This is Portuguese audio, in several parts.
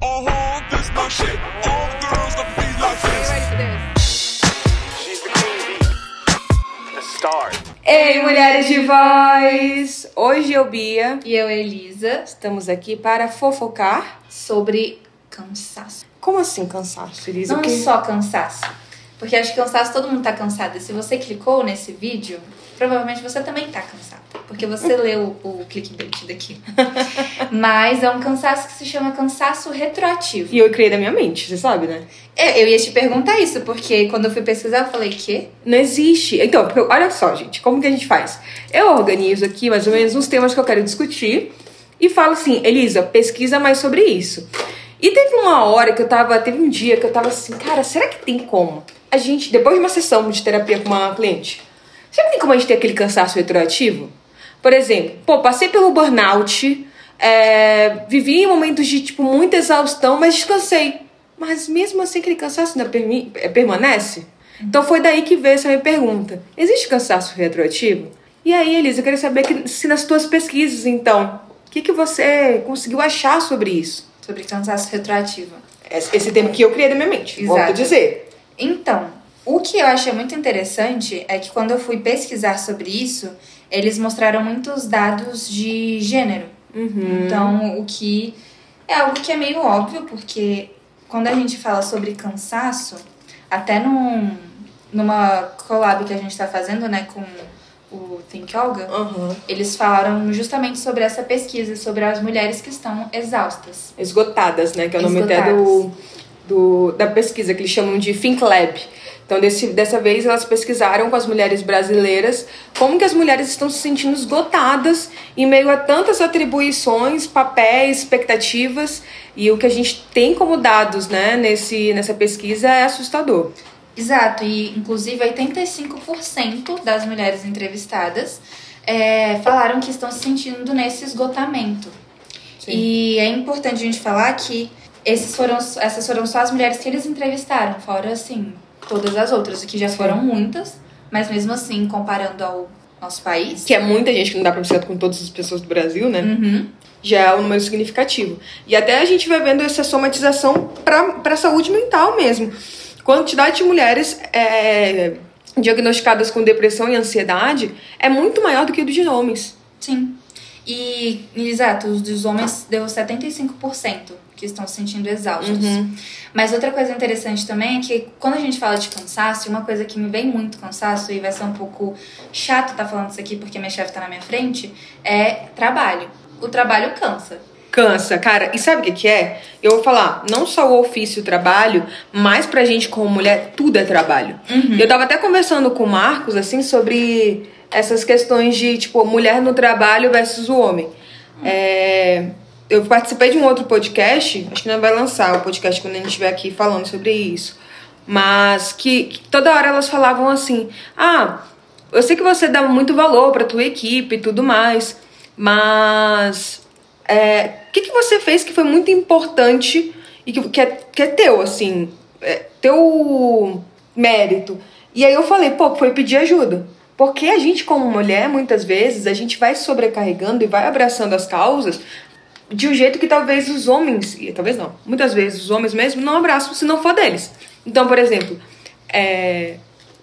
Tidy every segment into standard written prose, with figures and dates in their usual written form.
This my shit. All the girls that be like this. Ready for this? She's the queen bee, the star. Ei, mulheres de voz! Hoje eu, Bia, E eu, Elisa, estamos aqui para fofocar. sobre cansaço. Como assim cansaço, Elisa? Não só cansaço. Porque acho que cansaço todo mundo tá cansado. E se você clicou nesse vídeo, provavelmente você também tá cansado. Porque você leu o clickbait daqui. Mas é um cansaço que se chama cansaço retroativo. E eu criei da minha mente, você sabe, né? Eu ia te perguntar isso, porque quando eu fui pesquisar, eu falei, quê? Não existe. Então, porque, olha só, gente, como que a gente faz? Eu organizo aqui mais ou menos uns temas que eu quero discutir e falo assim, Elisa, pesquisa mais sobre isso. E teve uma hora que teve um dia que eu tava assim, cara, será que tem como a gente, depois de uma sessão de terapia com uma cliente, será que tem como a gente ter aquele cansaço retroativo? Por exemplo, passei pelo burnout, vivi em momentos de, muita exaustão, mas descansei. Mas mesmo assim aquele cansaço ainda permanece? Então foi daí que veio essa minha pergunta. Existe cansaço retroativo? E aí, Elisa, eu queria saber se nas tuas pesquisas, então, o que você conseguiu achar sobre isso? Sobre cansaço retroativo. Esse termo que eu criei da minha mente, Exato. volto a dizer. Então, o que eu achei muito interessante é que quando eu fui pesquisar sobre isso, eles mostraram muitos dados de gênero. Então, o que é algo que é meio óbvio, porque quando a gente fala sobre cansaço, até numa collab que a gente tá fazendo, né, com o Think Olga, eles falaram justamente sobre essa pesquisa, sobre as mulheres que estão exaustas. Esgotadas, né? Que é o nome até da pesquisa, que eles chamam de Think Lab. Então, dessa vez, elas pesquisaram com as mulheres brasileiras como que as mulheres estão se sentindo esgotadas em meio a tantas atribuições, papéis, expectativas. E o que a gente tem como dados, né, nessa pesquisa é assustador. Exato, e inclusive 85% das mulheres entrevistadas falaram que estão se sentindo nesse esgotamento. Sim. E é importante a gente falar que essas foram só as mulheres que eles entrevistaram, fora, assim, todas as outras, que já foram muitas, mas mesmo assim, comparando ao nosso país... Que é muita gente, que não dá pra ser com todas as pessoas do Brasil, né? Já é um número significativo. E até a gente vai vendo essa somatização pra saúde mental mesmo. Quantidade de mulheres diagnosticadas com depressão e ansiedade é muito maior do que a dos homens. Sim. E, exato, os dos homens deu 75% que estão se sentindo exaustos. Mas outra coisa interessante também é que quando a gente fala de cansaço, uma coisa que me vem muito cansaço, e vai ser um pouco chato estar falando isso aqui porque minha chefe tá na minha frente, é trabalho. O trabalho cansa. Cansa, cara. E sabe o que é? Eu vou falar, não só o ofício, o trabalho, mas pra gente como mulher, tudo é trabalho. Eu tava até conversando com o Marcos, assim, sobre essas questões de, mulher no trabalho versus o homem. Eu participei de um outro podcast, acho que não vai lançar o podcast quando a gente estiver aqui falando sobre isso, mas que toda hora elas falavam assim, eu sei que você dá muito valor pra tua equipe e tudo mais, mas... o que você fez que foi muito importante e que é teu, assim, teu mérito? E aí eu falei, foi pedir ajuda. Porque a gente, como mulher, muitas vezes, a gente vai sobrecarregando e vai abraçando as causas de um jeito que talvez os homens, e talvez não, muitas vezes os homens mesmo não abraçam se não for deles. Então, por exemplo,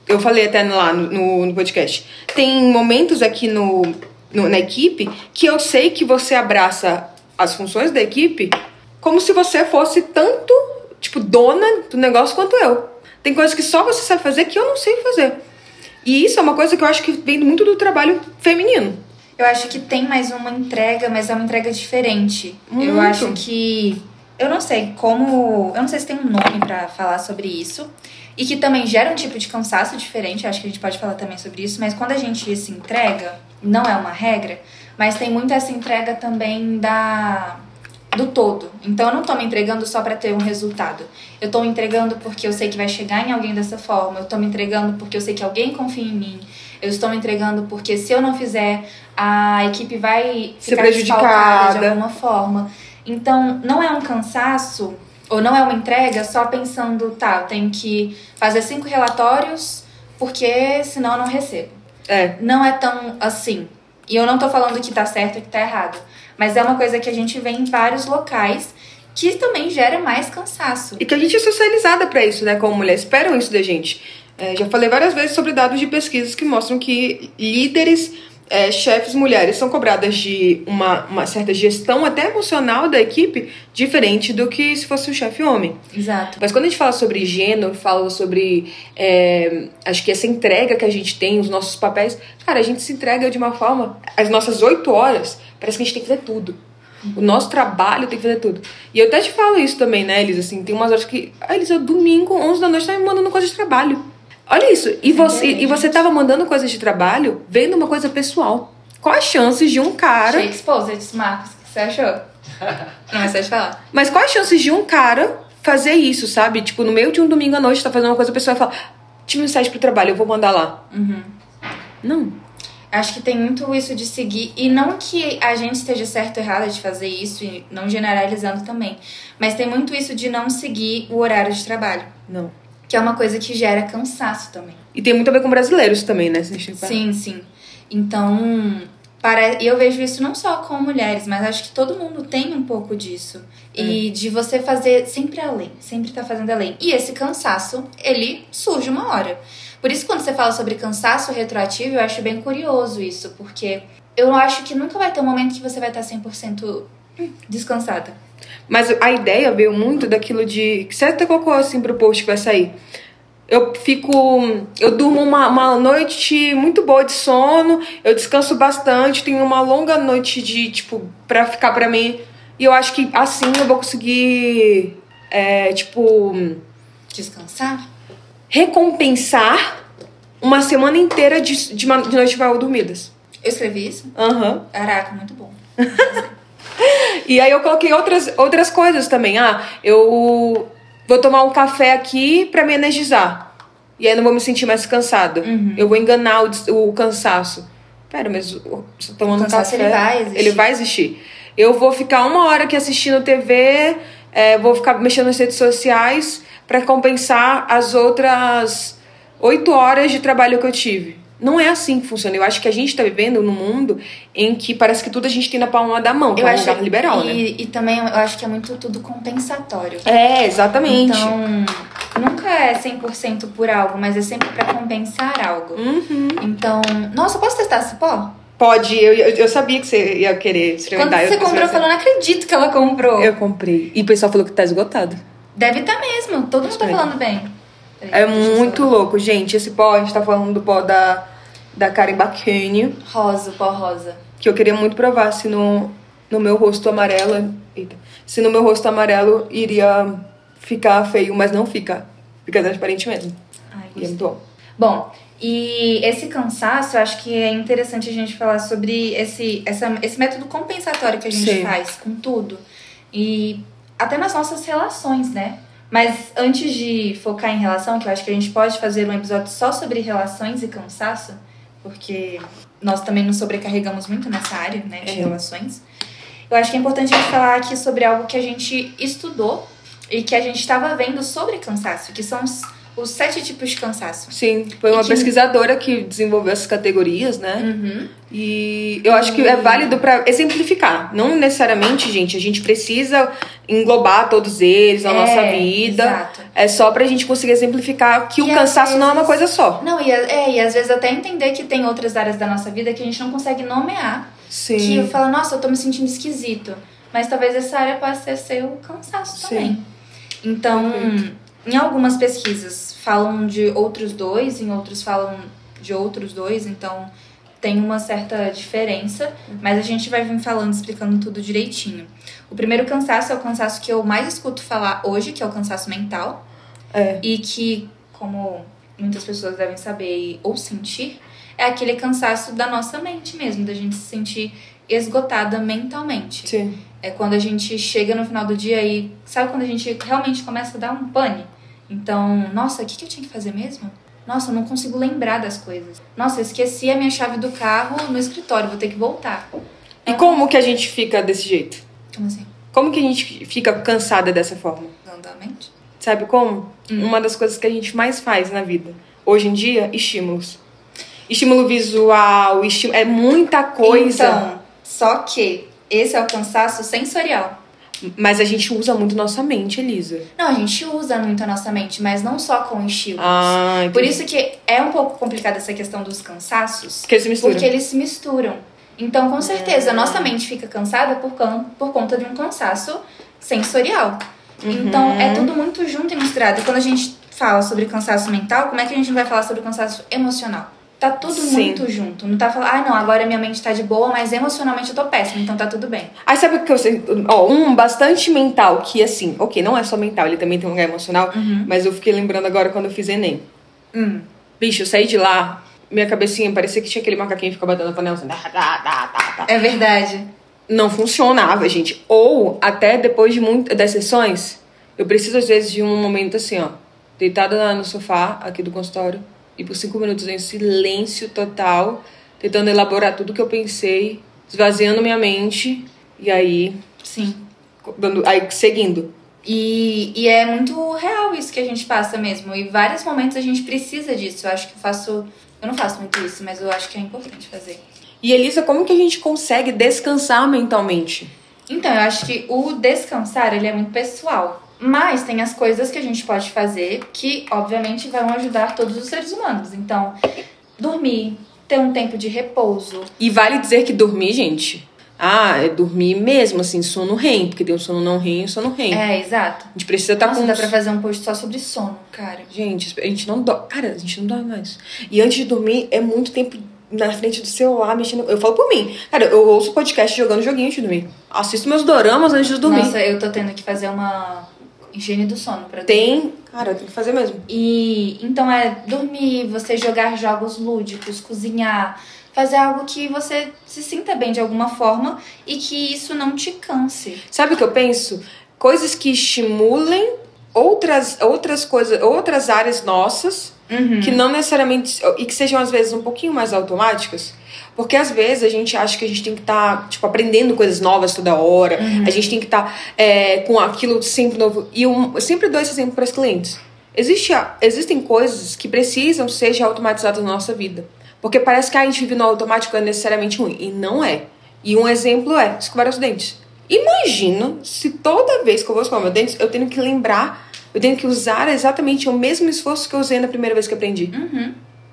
eu falei até lá no podcast, tem momentos aqui na equipe que eu sei que você abraça as funções da equipe como se você fosse tanto, dona do negócio quanto eu. Tem coisas que só você sabe fazer que eu não sei fazer. E isso é uma coisa que eu acho que vem muito do trabalho feminino. Eu acho que tem mais uma entrega, mas é uma entrega diferente. Muito. Eu acho que... Eu não sei se tem um nome pra falar sobre isso. E que também gera um tipo de cansaço diferente. Eu acho que a gente pode falar também sobre isso. Mas quando a gente se entrega, não é uma regra, mas tem muito essa entrega também do todo. Então eu não tô me entregando só pra ter um resultado. Eu tô me entregando porque eu sei que vai chegar em alguém dessa forma. Eu tô me entregando porque eu sei que alguém confia em mim. Eu estou me entregando porque se eu não fizer, a equipe vai ficar desfalcada de alguma forma. Então, não é um cansaço, ou não é uma entrega só pensando, eu tenho que fazer 5 relatórios porque senão eu não recebo. Não é tão assim. E eu não tô falando que tá certo e que tá errado. Mas é uma coisa que a gente vê em vários locais que também gera mais cansaço. E que a gente é socializada pra isso, né? Como mulher, esperam isso da gente. Já falei várias vezes sobre dados de pesquisas que mostram que líderes, chefes mulheres são cobradas de uma certa gestão até emocional da equipe, diferente do que se fosse um chefe homem. Exato. Mas quando a gente fala sobre gênero, fala sobre acho que essa entrega que a gente tem, os nossos papéis, cara, a gente se entrega de uma forma, as nossas 8 horas, parece que a gente tem que fazer tudo. O nosso trabalho tem que fazer tudo. E eu até te falo isso também, né, Elisa? Assim, tem umas horas que... Elisa, domingo, 11 da noite, tá me mandando coisa de trabalho. Olha isso. E você tava mandando coisas de trabalho vendo uma coisa pessoal. Quais as chances de um cara... Shake Exposed, Marcos. O que você achou? Não, mas você vai falar. Mas quais as chances de um cara fazer isso, sabe? Tipo, no meio de um domingo à noite, tá fazendo uma coisa pessoal e fala... Tive mensagem pro trabalho, eu vou mandar lá. Não. Acho que tem muito isso de seguir, e não que a gente esteja certo ou errada de fazer isso, e não generalizando também, mas tem muito isso de não seguir o horário de trabalho. Não. Que é uma coisa que gera cansaço também. E tem muito a ver com brasileiros também, né? Sim. Então, e eu vejo isso não só com mulheres, mas acho que todo mundo tem um pouco disso. E de você fazer sempre além, sempre tá fazendo além. E esse cansaço, ele surge uma hora. Por isso, quando você fala sobre cansaço retroativo, eu acho bem curioso isso, porque eu acho que nunca vai ter um momento que você vai estar 100% descansada. Mas a ideia veio muito daquilo de... que você até colocou assim pro post que vai sair. Eu durmo uma noite muito boa de sono, eu descanso bastante, tenho uma longa noite de, tipo, pra ficar pra mim. E eu acho que assim eu vou conseguir, Descansar? Recompensar uma semana inteira de noites mal dormidas. Eu escrevi isso? Aham. Caraca, muito bom. E aí eu coloquei outras coisas também. Eu vou tomar um café aqui pra me energizar. E aí eu não vou me sentir mais cansada. Eu vou enganar o cansaço. Pera, mas você tomando um café... Ele vai existir. Eu vou ficar 1 hora aqui assistindo TV, vou ficar mexendo nas redes sociais pra compensar as outras 8 horas de trabalho que eu tive. Não é assim que funciona. Eu acho que a gente tá vivendo num mundo em que parece que tudo a gente tem na palma da mão, que é um lugar liberal, né? E também eu acho que é muito tudo compensatório. Exatamente. Então, nunca é 100% por algo, mas é sempre pra compensar algo. Então, nossa, posso testar esse pó? Pode, eu sabia que você ia querer experimentar. Quando você comprou, eu falei, não acredito que ela comprou. Eu comprei. E o pessoal falou que tá esgotado. Deve estar mesmo, todo mundo tá falando bem. É muito louco, gente. Esse pó, a gente tá falando do pó da Karen Bacchini. Rosa, pó rosa. Que eu queria muito provar se no meu rosto amarelo... Eita. Se no meu rosto amarelo iria ficar feio, mas não fica. Fica transparente mesmo. E é muito bom. Bom, e esse cansaço, eu acho que é interessante a gente falar sobre esse método compensatório que a gente faz com tudo. E até nas nossas relações, né? Mas antes de focar em relação, que eu acho que a gente pode fazer um episódio só sobre relações e cansaço, porque nós também nos sobrecarregamos muito nessa área, né, de relações. Eu acho que é importante a gente falar aqui sobre algo que a gente estudou e que a gente estava vendo sobre cansaço, que são os 7 tipos de cansaço. Sim, foi uma pesquisadora que desenvolveu essas categorias, né? E eu acho que é válido pra exemplificar. Não necessariamente, gente, a gente precisa englobar todos eles na nossa vida. Exato. É só pra gente conseguir exemplificar que o cansaço não é uma coisa só. Não, e às vezes até entender que tem outras áreas da nossa vida que a gente não consegue nomear. Sim. Que eu falo, nossa, eu tô me sentindo esquisito. Mas talvez essa área possa ser seu cansaço também. Então, em algumas pesquisas falam de outros 2, em outros falam de outros 2, então tem uma certa diferença, mas a gente vai vir falando, explicando tudo direitinho. O primeiro cansaço é o cansaço que eu mais escuto falar hoje, que é o cansaço mental. E que, como muitas pessoas devem saber ou sentir, é aquele cansaço da nossa mente mesmo, da gente se sentir esgotada mentalmente. Sim. É quando a gente chega no final do dia e... Sabe quando a gente realmente começa a dar um pane? Então, nossa, o que eu tinha que fazer mesmo? Nossa, eu não consigo lembrar das coisas. Nossa, eu esqueci a minha chave do carro no escritório, vou ter que voltar. E como que a gente fica desse jeito? Como assim? Como que a gente fica cansada dessa forma? Exatamente. Sabe como? Uma das coisas que a gente mais faz na vida, hoje em dia, estímulos. Estímulo visual, é muita coisa. Então, só que esse é o cansaço sensorial. Mas a gente usa muito nossa mente, Elisa. Não, a gente usa muito a nossa mente, mas não só com estímulos. Entendi. Por isso que é um pouco complicada essa questão dos cansaços. Porque eles se misturam. Porque eles se misturam. Então, com certeza, a nossa mente fica cansada por conta de um cansaço sensorial. Então, é tudo muito junto e misturado. E quando a gente fala sobre cansaço mental, como é que a gente não vai falar sobre cansaço emocional? Tá tudo muito junto. Não tá falando, não, agora minha mente tá de boa, mas emocionalmente eu tô péssima, então tá tudo bem. Aí sabe o que eu sei? Bastante mental, que assim, ok, não é só mental, ele também tem um lugar emocional, mas eu fiquei lembrando agora quando eu fiz Enem. Bicho, eu saí de lá, minha cabecinha parecia que tinha aquele macaquinho que fica batendo na panela assim. É verdade. Não funcionava, gente. Ou até depois de das sessões, eu preciso às vezes de um momento assim, ó, deitada no sofá aqui do consultório, e por 5 minutos em silêncio total, tentando elaborar tudo que eu pensei, esvaziando minha mente, e aí... Sim. Seguindo. E é muito real isso que a gente passa mesmo. E vários momentos a gente precisa disso. Eu acho que eu não faço muito isso, mas eu acho que é importante fazer. E Elisa, como que a gente consegue descansar mentalmente? Então, eu acho que o descansar, ele é muito pessoal. Mas tem as coisas que a gente pode fazer que, obviamente, vão ajudar todos os seres humanos. Então, dormir, ter um tempo de repouso. E vale dizer que dormir, gente, é dormir mesmo, assim, sono REM. Porque tem o sono não REM e o sono REM. É, exato. A gente precisa estar com... dá pra fazer um post só sobre sono, cara. Gente, a gente não dorme. Cara, a gente não dorme mais. E antes de dormir, é muito tempo na frente do celular, mexendo... Eu falo por mim. Cara, eu ouço podcast jogando joguinho antes de dormir. Assisto meus doramas antes de dormir. Nossa, eu tô tendo que fazer uma higiene do sono pra dormir. Cara, tem que fazer mesmo. E então é dormir, você jogar jogos lúdicos, cozinhar, fazer algo que você se sinta bem de alguma forma e que isso não te canse. Sabe o que eu penso? Coisas que estimulem outras coisas, outras áreas nossas, que não necessariamente... E que sejam, às vezes, um pouquinho mais automáticas. Porque, às vezes, a gente acha que a gente tem que estar, aprendendo coisas novas toda hora. A gente tem que estar com aquilo sempre novo. E eu sempre dou esse exemplo para os clientes. Existem coisas que precisam ser automatizadas na nossa vida. Porque parece que a gente vive no automático é necessariamente ruim. E não é. E um exemplo é escovar os dentes. Imagina se toda vez que eu vou escovar meus dentes, eu tenho que lembrar, eu tenho que usar exatamente o mesmo esforço que eu usei na primeira vez que aprendi.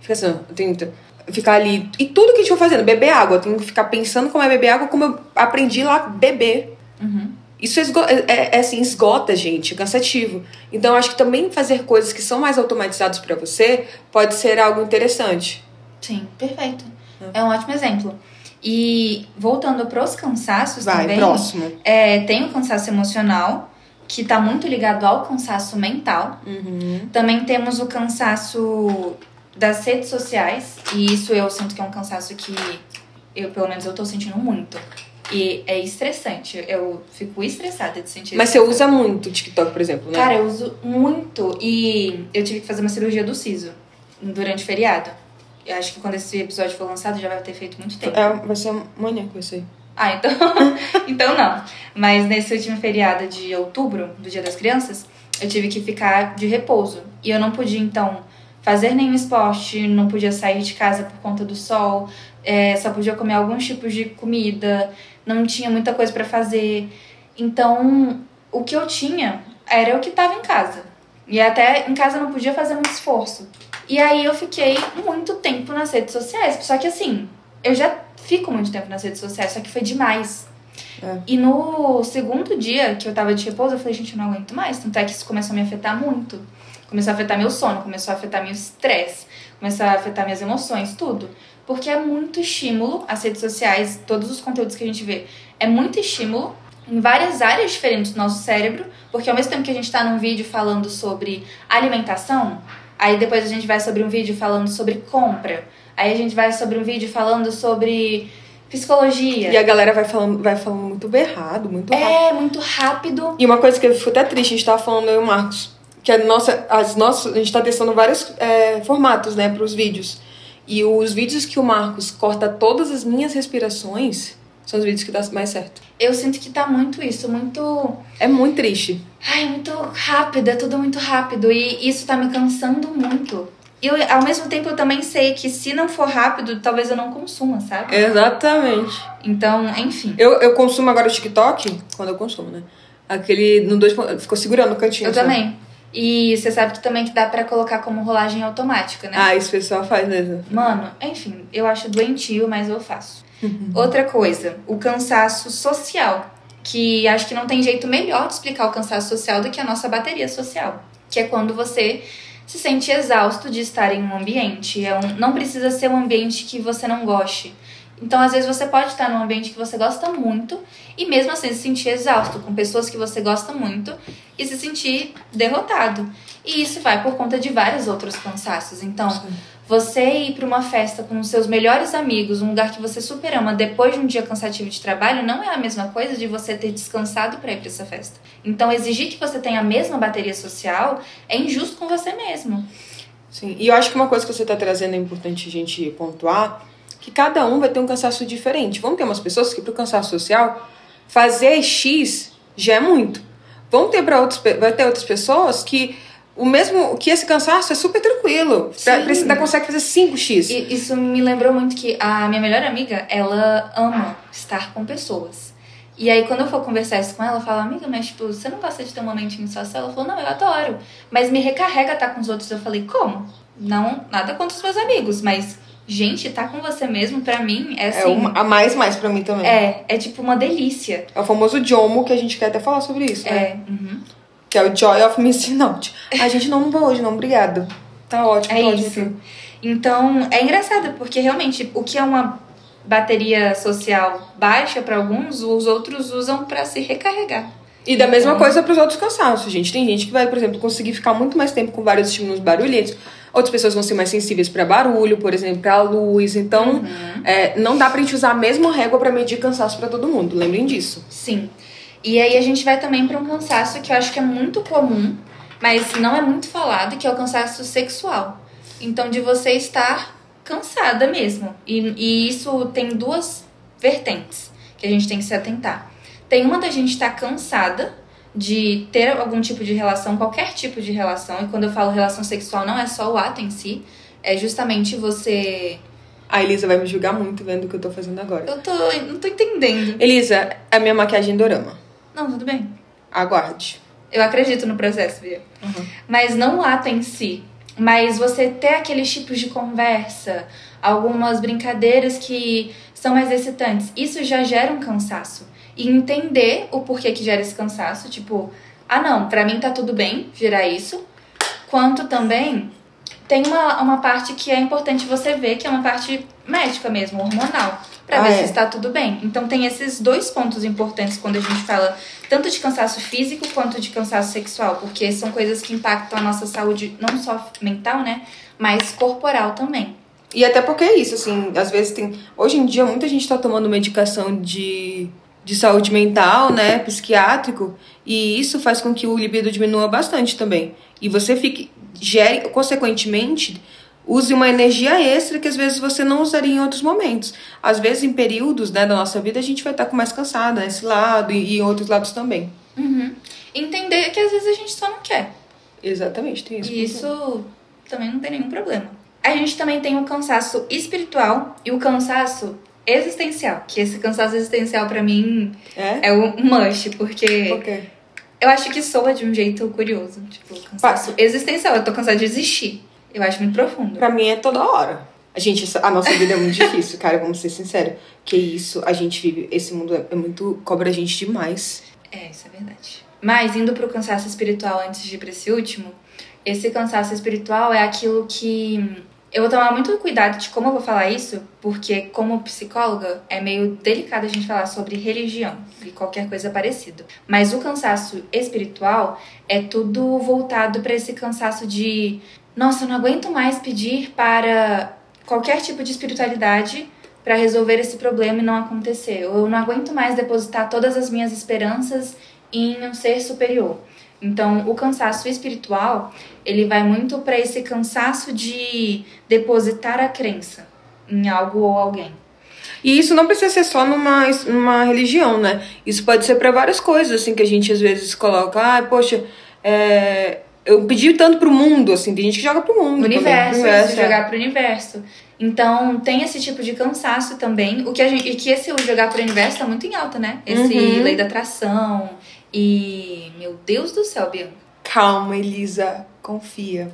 Fica assim, eu tenho que ficar ali. E tudo que a gente for fazendo, beber água, eu tenho que ficar pensando como é beber água, como eu aprendi lá a beber. Isso esgota, gente, é cansativo. Então, eu acho que também fazer coisas que são mais automatizadas pra você pode ser algo interessante. Sim, perfeito. É um ótimo exemplo. E voltando pros cansaços também... próximo. Tem o cansaço emocional, que tá muito ligado ao cansaço mental. Também temos o cansaço das redes sociais. E isso eu sinto que é um cansaço que pelo menos eu tô sentindo muito. E é estressante. Eu fico estressada de sentir. Mas você usa muito o TikTok, por exemplo, né? Cara, eu uso muito. E eu tive que fazer uma cirurgia do siso durante o feriado. Eu acho que quando esse episódio for lançado já vai ter feito muito tempo. Vai ser amanhã com isso aí. Então... então não. Mas nesse último feriado de outubro, do Dia das Crianças, eu tive que ficar de repouso. E eu não podia, então, fazer nenhum esporte, não podia sair de casa por conta do sol, só podia comer alguns tipos de comida, não tinha muita coisa pra fazer. Então, o que eu tinha era o que tava em casa. E até em casa eu não podia fazer muito esforço. E aí eu fiquei muito tempo nas redes sociais. Só que assim, eu já fico muito tempo nas redes sociais, só que foi demais. E no segundo dia que eu tava de repouso, eu falei, gente, eu não aguento mais. Tanto é que isso começou a me afetar muito. Começou a afetar meu sono, começou a afetar meu estresse, começou a afetar minhas emoções, tudo. Porque é muito estímulo, as redes sociais, todos os conteúdos que a gente vê, é muito estímulo em várias áreas diferentes do nosso cérebro, porque ao mesmo tempo que a gente tá num vídeo falando sobre alimentação, aí depois a gente vai sobre um vídeo falando sobre compra, aí a gente vai sobre um vídeo falando sobre psicologia. E a galera vai falando muito errado, muito rápido. Muito rápido. E uma coisa que eu fico até triste, a gente tava falando, eu e o Marcos, que a gente tá testando vários formatos, né, pros vídeos. E os vídeos que o Marcos corta todas as minhas respirações são os vídeos que dá mais certo. Eu sinto que tá muito isso, muito... É muito triste. Muito rápido, é tudo muito rápido. E isso tá me cansando muito. E ao mesmo tempo eu também sei que se não for rápido, talvez eu não consuma, sabe? Exatamente. Então, enfim. Eu consumo agora o TikTok, quando eu consumo, né? Aquele no 2 ficou segurando o cantinho. Eu também. E você sabe que também que dá pra colocar como rolagem automática, né? Ah, isso o pessoal faz mesmo. Mano, enfim, eu acho doentio, mas eu faço. Outra coisa, o cansaço social. Que acho que não tem jeito melhor de explicar o cansaço social do que a nossa bateria social. Que é quando você se sente exausto de estar em um ambiente. Não precisa ser um ambiente que você não goste. Então, às vezes, você pode estar num ambiente que você gosta muito e mesmo assim se sentir exausto com pessoas que você gosta muito e se sentir derrotado. E isso vai por conta de vários outros cansaços. Então, você ir para uma festa com os seus melhores amigos, um lugar que você super ama, depois de um dia cansativo de trabalho, não é a mesma coisa de você ter descansado para ir para essa festa. Então, exigir que você tenha a mesma bateria social é injusto com você mesmo. Sim, e eu acho que uma coisa que você está trazendo é importante a gente pontuar, que cada um vai ter um cansaço diferente. Vamos ter umas pessoas que, para o cansaço social, fazer X já é muito. Vai ter outras pessoas que que esse cansaço é super tranquilo. Ainda consegue fazer 5x. E isso me lembrou muito que a minha melhor amiga, ela ama estar com pessoas. E aí, quando eu for conversar isso com ela, eu falo, amiga, mas tipo, você não gosta de ter um momentinho só? Ela falou, não, eu adoro. Mas me recarrega estar com os outros. Eu falei, como? Não, nada contra os meus amigos, mas... Gente, tá com você mesmo, pra mim, é assim... É a mais pra mim também. É tipo uma delícia. É o famoso JOMO, que a gente quer até falar sobre isso, né? Uhum. Que é o Joy of Missing Out. A gente não vai hoje, não, obrigado. Tá ótimo, É tá isso. ótimo. Então, é engraçado, porque realmente, o que é uma bateria social baixa pra alguns, os outros usam pra se recarregar. E da mesma coisa pros outros cansaços, gente. Tem gente que vai, por exemplo, conseguir ficar muito mais tempo com vários estímulos barulhentos. Outras pessoas vão ser mais sensíveis para barulho, por exemplo, para luz. Então, não dá pra gente usar a mesma régua para medir cansaço para todo mundo. Lembrem disso. Sim. E aí a gente vai também para um cansaço que eu acho que é muito comum, mas não é muito falado, que é o cansaço sexual. Então, de você estar cansada mesmo. E isso tem duas vertentes que a gente tem que se atentar. Tem uma da gente estar cansada de ter algum tipo de relação, qualquer tipo de relação. E quando eu falo relação sexual, não é só o ato em si. É justamente você... A Elisa vai me julgar muito vendo o que eu tô fazendo agora. Não tô entendendo. Elisa, a minha maquiagem dorama. Não, tudo bem. Aguarde. Eu acredito no processo, Bia. Mas não o ato em si. Mas você ter aqueles tipos de conversa, algumas brincadeiras que são mais excitantes. Isso já gera um cansaço. E entender o porquê que gera esse cansaço. Tipo, não, pra mim tá tudo bem gerar isso. Quanto também tem uma parte que é importante você ver, que é uma parte médica mesmo, hormonal. Pra ver se está tudo bem. Então tem esses dois pontos importantes quando a gente fala tanto de cansaço físico quanto de cansaço sexual. Porque são coisas que impactam a nossa saúde, não só mental, né? Mas corporal também. E até porque é isso, assim, às vezes hoje em dia muita gente tá tomando medicação de saúde mental, né, psiquiátrico, e isso faz com que o libido diminua bastante também. E você consequentemente, use uma energia extra que às vezes você não usaria em outros momentos. Às vezes, em períodos, né, da nossa vida, a gente vai estar com mais cansada nesse lado e em outros lados também. Entender que às vezes a gente só não quer. Exatamente, tem isso. E isso também não tem nenhum problema. A gente também tem o cansaço espiritual e o cansaço existencial. Que esse cansaço existencial, pra mim, é um must. Porque eu acho que soa de um jeito curioso. Tipo, cansaço existencial. Eu tô cansada de existir. Eu acho muito profundo. Pra mim é toda hora. A nossa vida é muito difícil, cara, vamos ser sinceros. Que isso, a gente vive... Esse mundo cobra a gente demais. Isso é verdade. Mas, indo pro cansaço espiritual antes de ir pra esse último, esse cansaço espiritual é aquilo que... Eu vou tomar muito cuidado de como eu vou falar isso, porque como psicóloga é meio delicado a gente falar sobre religião e qualquer coisa parecida. Mas o cansaço espiritual é tudo voltado para esse cansaço de... Nossa, eu não aguento mais pedir para qualquer tipo de espiritualidade para resolver esse problema e não acontecer. Eu não aguento mais depositar todas as minhas esperanças em um ser superior. Então, o cansaço espiritual, ele vai muito para esse cansaço de depositar a crença em algo ou alguém. E isso não precisa ser só numa religião, né? Isso pode ser para várias coisas, assim, que a gente às vezes coloca... poxa, eu pedi tanto pro mundo, assim, tem gente que joga pro mundo. Universo, jogar pro universo. Então, tem esse tipo de cansaço também. E que esse jogar pro universo tá muito em alta, né? Esse lei da atração... E, meu Deus do céu, Bianca. Calma, Elisa. Confia.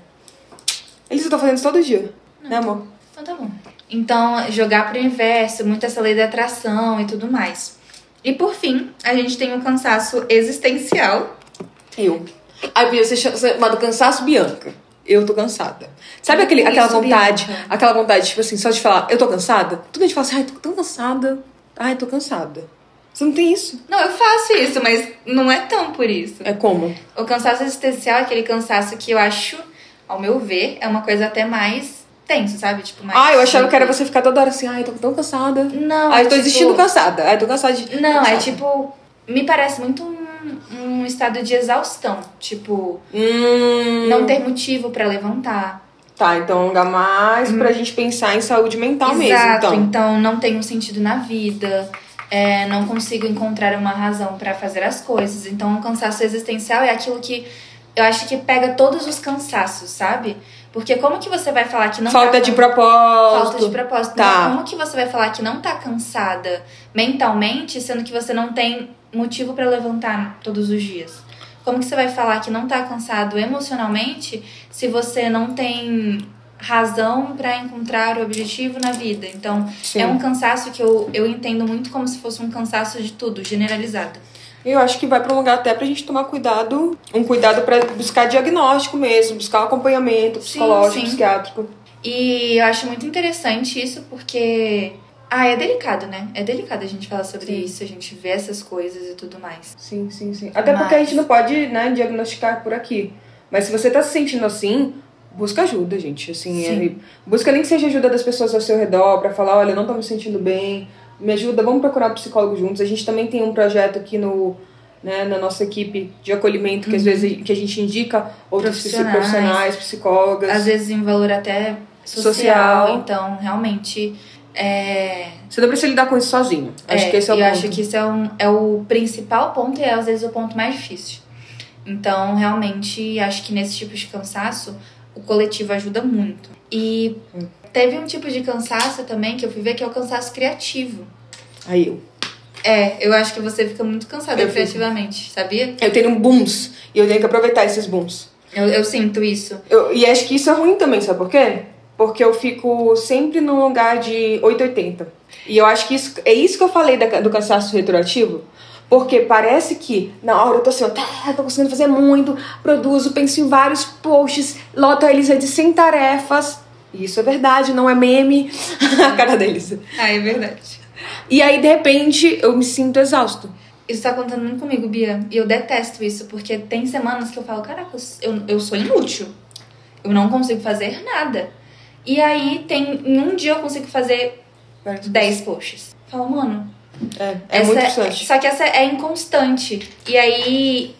Elisa, eu tô fazendo isso todo dia. Né, amor? Então tá bom. Então, jogar pro inverso, muito essa lei da atração e tudo mais. E por fim, a gente tem o cansaço existencial. Aí podia ser chamado cansaço Bianca. Eu tô cansada. Sabe aquela vontade, Bianca. aquela vontade, tipo assim, só de falar, eu tô cansada? Tudo a gente fala assim, ai, tô tão cansada. Ai, tô cansada. Você não tem isso? Não, eu faço isso, mas não é tão por isso. É como? O cansaço existencial é aquele cansaço que eu acho, ao meu ver, é uma coisa até mais tenso, sabe? Tipo, mais... Eu achava que era você ficar toda hora assim, ai, tô tão cansada. Não, Ai, tô tipo... existindo cansada. Ai, tô cansada de... Não, cansada. é tipo... Me parece muito um estado de exaustão. Tipo, não ter motivo pra levantar. Tá, então é um lugar mais pra gente pensar em saúde mental mesmo, Exato, então. então não tem um sentido na vida. Não consigo encontrar uma razão pra fazer as coisas. Então, o cansaço existencial é aquilo que eu acho que pega todos os cansaços, sabe? Porque como que você vai falar que não Falta de propósito. Falta de propósito. Tá. Então, como que você vai falar que não tá cansada mentalmente, sendo que você não tem motivo pra levantar todos os dias? Como que você vai falar que não tá cansado emocionalmente se você não tem razão pra encontrar o objetivo na vida? Então, Sim. é um cansaço que eu entendo muito como se fosse um cansaço de tudo, generalizado. Eu acho que vai pra um lugar até pra gente tomar cuidado, um cuidado pra buscar diagnóstico mesmo, buscar um acompanhamento psicológico, sim. psiquiátrico. E eu acho muito interessante isso porque... é delicado, né? É delicado a gente falar sobre isso, a gente ver essas coisas e tudo mais. Sim. Até porque a gente não pode, né, diagnosticar por aqui. Mas se você tá se sentindo assim, busca ajuda, gente. Assim, busca nem que seja ajuda das pessoas ao seu redor pra falar, olha, eu não tô me sentindo bem, me ajuda, vamos procurar um psicólogo juntos. A gente também tem um projeto aqui na nossa equipe de acolhimento, que às vezes que a gente indica outros profissionais, psicólogas. Às vezes em valor até social. Então, realmente... Você não precisa lidar com isso sozinho. Acho que esse é o ponto. Eu acho que isso é o principal ponto e às vezes o ponto mais difícil. Então, realmente, acho que nesse tipo de cansaço, o coletivo ajuda muito. E teve um tipo de cansaço também que eu fui ver, que é o cansaço criativo. Eu acho que você fica muito cansada criativamente, sabia? Eu tenho booms e eu tenho que aproveitar esses booms. Eu sinto isso. E acho que isso é ruim também, sabe por quê? Porque eu fico sempre num lugar de 880. E eu acho que é isso que eu falei do cansaço retroativo. Porque parece que na hora eu tô assim, tô conseguindo fazer muito, produzo, penso em vários posts, loto a Elisa de 100 tarefas. E isso é verdade, não é meme. A cara da Elisa. É verdade. E aí, de repente, eu me sinto exausto. Isso tá acontecendo muito comigo, Bia. E eu detesto isso, porque tem semanas que eu falo, caraca, eu sou inútil. Eu não consigo fazer nada. E aí, em um dia eu consigo fazer 10 posts. Falo, mano... É muito frustrante. Só que essa é inconstante. E aí...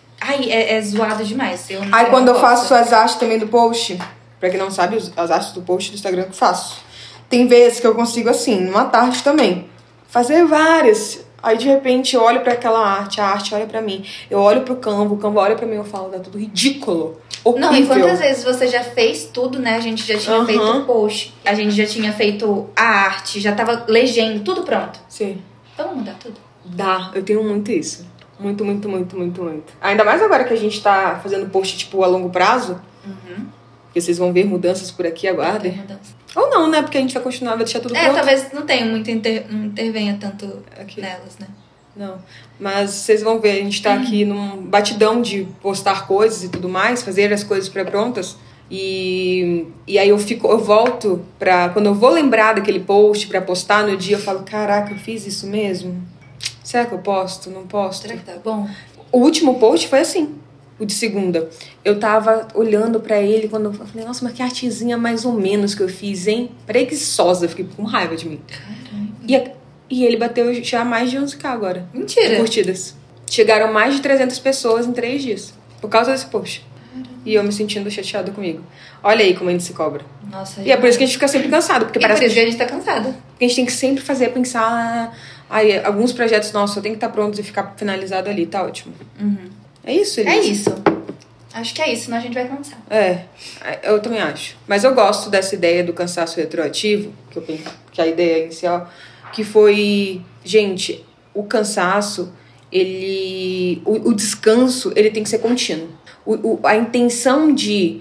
é zoado demais. Aí quando eu faço as artes também do post... Pra quem não sabe, as artes do post do Instagram que eu faço. Tem vezes que eu consigo, assim, numa tarde também, fazer várias. Aí, de repente, eu olho pra aquela arte, a arte olha pra mim. Eu olho pro Canva, o Canva olha pra mim e eu falo, tá tudo ridículo. Horrível. Não, e quantas vezes você já fez tudo, né? A gente já tinha feito o post, a gente já tinha feito a arte, já tava legendo, tudo pronto. Sim. Então vamos mudar tudo. Dá, eu tenho muito isso. Muito. Ainda mais agora que a gente tá fazendo post, tipo, a longo prazo. Porque vocês vão ver mudanças por aqui, aguardem. Ou não, né? Porque a gente vai continuar, vai deixar tudo pronto. Talvez não tenha muito, não intervenha tanto aqui nelas, né? Não, mas vocês vão ver, a gente tá aqui num batidão de postar coisas e tudo mais, fazer as coisas pré-prontas. E aí eu volto pra... Quando eu vou lembrar daquele post pra postar no dia, eu falo, caraca, eu fiz isso mesmo? Será que eu posto? Não posto? Será que tá bom? O último post foi assim, o de segunda. Eu tava olhando pra ele quando eu falei, nossa, mas que artezinha mais ou menos que eu fiz, hein? Preguiçosa, fiquei com raiva de mim. Caramba. E ele bateu já mais de 11k agora. Mentira. De curtidas. Chegaram mais de 300 pessoas em 3 dias. Por causa desse post. E eu me sentindo chateada comigo. Olha aí como a gente se cobra. Nossa, e é por isso que a gente fica sempre cansado. Porque parece por isso que a gente tá cansada. Porque a gente tem que sempre pensar... alguns projetos nossos só tem que estar prontos e ficar finalizado ali. Tá ótimo. É isso, Elisa? É isso. Acho que é isso, senão a gente vai cansar. Eu também acho. Mas eu gosto dessa ideia do cansaço retroativo, que é a ideia inicial, que foi... Gente, o cansaço, o descanso, ele tem que ser contínuo. A intenção de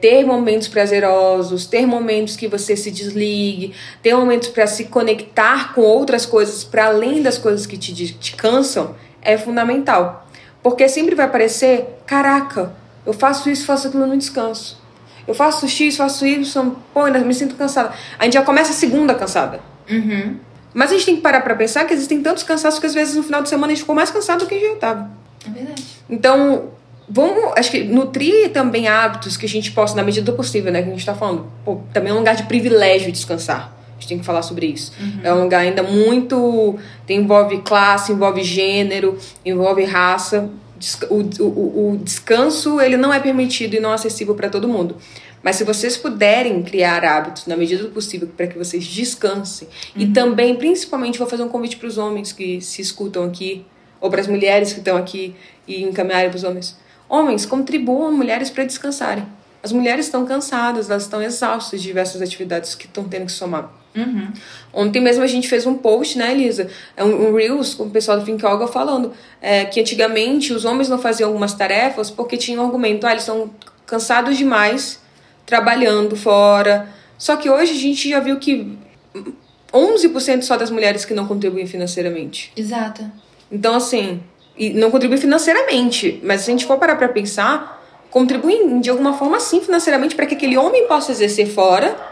ter momentos prazerosos, ter momentos que você se desligue, ter momentos para se conectar com outras coisas para além das coisas que te cansam, é fundamental. Porque sempre vai parecer, caraca, eu faço isso, faço aquilo no descanso. Eu faço X, faço Y, pô, ainda me sinto cansada. A gente já começa a segunda cansada. Uhum. Mas a gente tem que parar pra pensar que existem tantos cansaços que às vezes no final de semana a gente ficou mais cansado do que a gente já tava. É verdade. Então, acho que nutrir também hábitos que a gente possa, na medida do possível, né? Que a gente tá falando, pô, também é um lugar de privilégio descansar. A gente tem que falar sobre isso. Uhum. É um lugar ainda muito... envolve classe, envolve gênero, envolve raça. O descanso, ele não é permitido e não acessível para todo mundo. Mas se vocês puderem criar hábitos na medida do possível para que vocês descansem, e também, principalmente, vou fazer um convite para os homens que se escutam aqui, ou para as mulheres que estão aqui e encaminharem para os homens. Homens, contribuam mulheres para descansarem. As mulheres estão cansadas, elas estão exaustas de diversas atividades que estão tendo que somar. Uhum. Ontem mesmo a gente fez um post, né, Elisa? Um Reels com o pessoal do Think Yoga falando que antigamente os homens não faziam algumas tarefas porque tinham um argumento, eles estão cansados demais trabalhando fora. Só que hoje a gente já viu que 11% só das mulheres que não contribuem financeiramente. Exato. Então, assim, e não contribuem financeiramente, mas se a gente for parar pra pensar, contribuem de alguma forma sim financeiramente para que aquele homem possa exercer fora,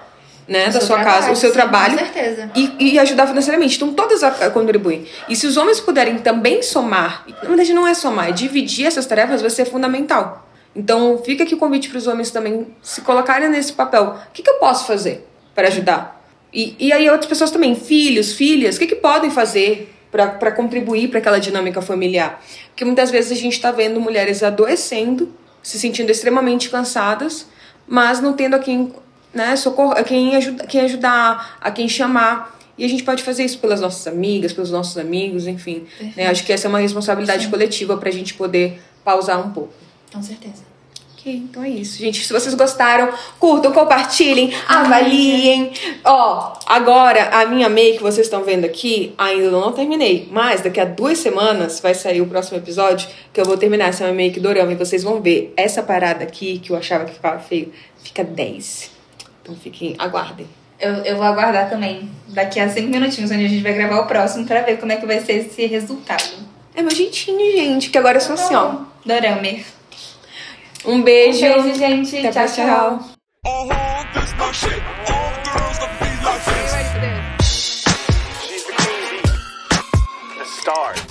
né, da sua casa, o seu trabalho, com certeza. E ajudar financeiramente. Então todas contribuem. E se os homens puderem também somar, na verdade não é somar, é dividir essas tarefas, vai ser fundamental. Então fica aqui o convite para os homens também se colocarem nesse papel. O que eu posso fazer para ajudar? E aí outras pessoas também, filhos, filhas, o que podem fazer para contribuir para aquela dinâmica familiar? Porque muitas vezes a gente está vendo mulheres adoecendo, se sentindo extremamente cansadas, mas não tendo a quem, né, a quem ajudar, a quem chamar. E a gente pode fazer isso pelas nossas amigas, pelos nossos amigos, enfim. Né? Acho que essa é uma responsabilidade coletiva pra gente poder pausar um pouco. Com certeza. Ok, então é isso, gente. Se vocês gostaram, curtam, compartilhem, avaliem. Ó, agora a minha make que vocês estão vendo aqui, ainda não terminei. Mas daqui a 2 semanas vai sair o próximo episódio que eu vou terminar essa minha make dorama. E vocês vão ver essa parada aqui que eu achava que ficava feio, fica 10. Então fiquem, aguardem. Eu vou aguardar também. Daqui a 5 minutinhos, onde a gente vai gravar o próximo pra ver como é que vai ser esse resultado. É meu jeitinho, gente, que agora eu sou assim, ó. Doramer. Um beijo. Um beijo, gente. Até Tchau, tchau. This my shit. All the girls that be like this. She's the queen bee, the star.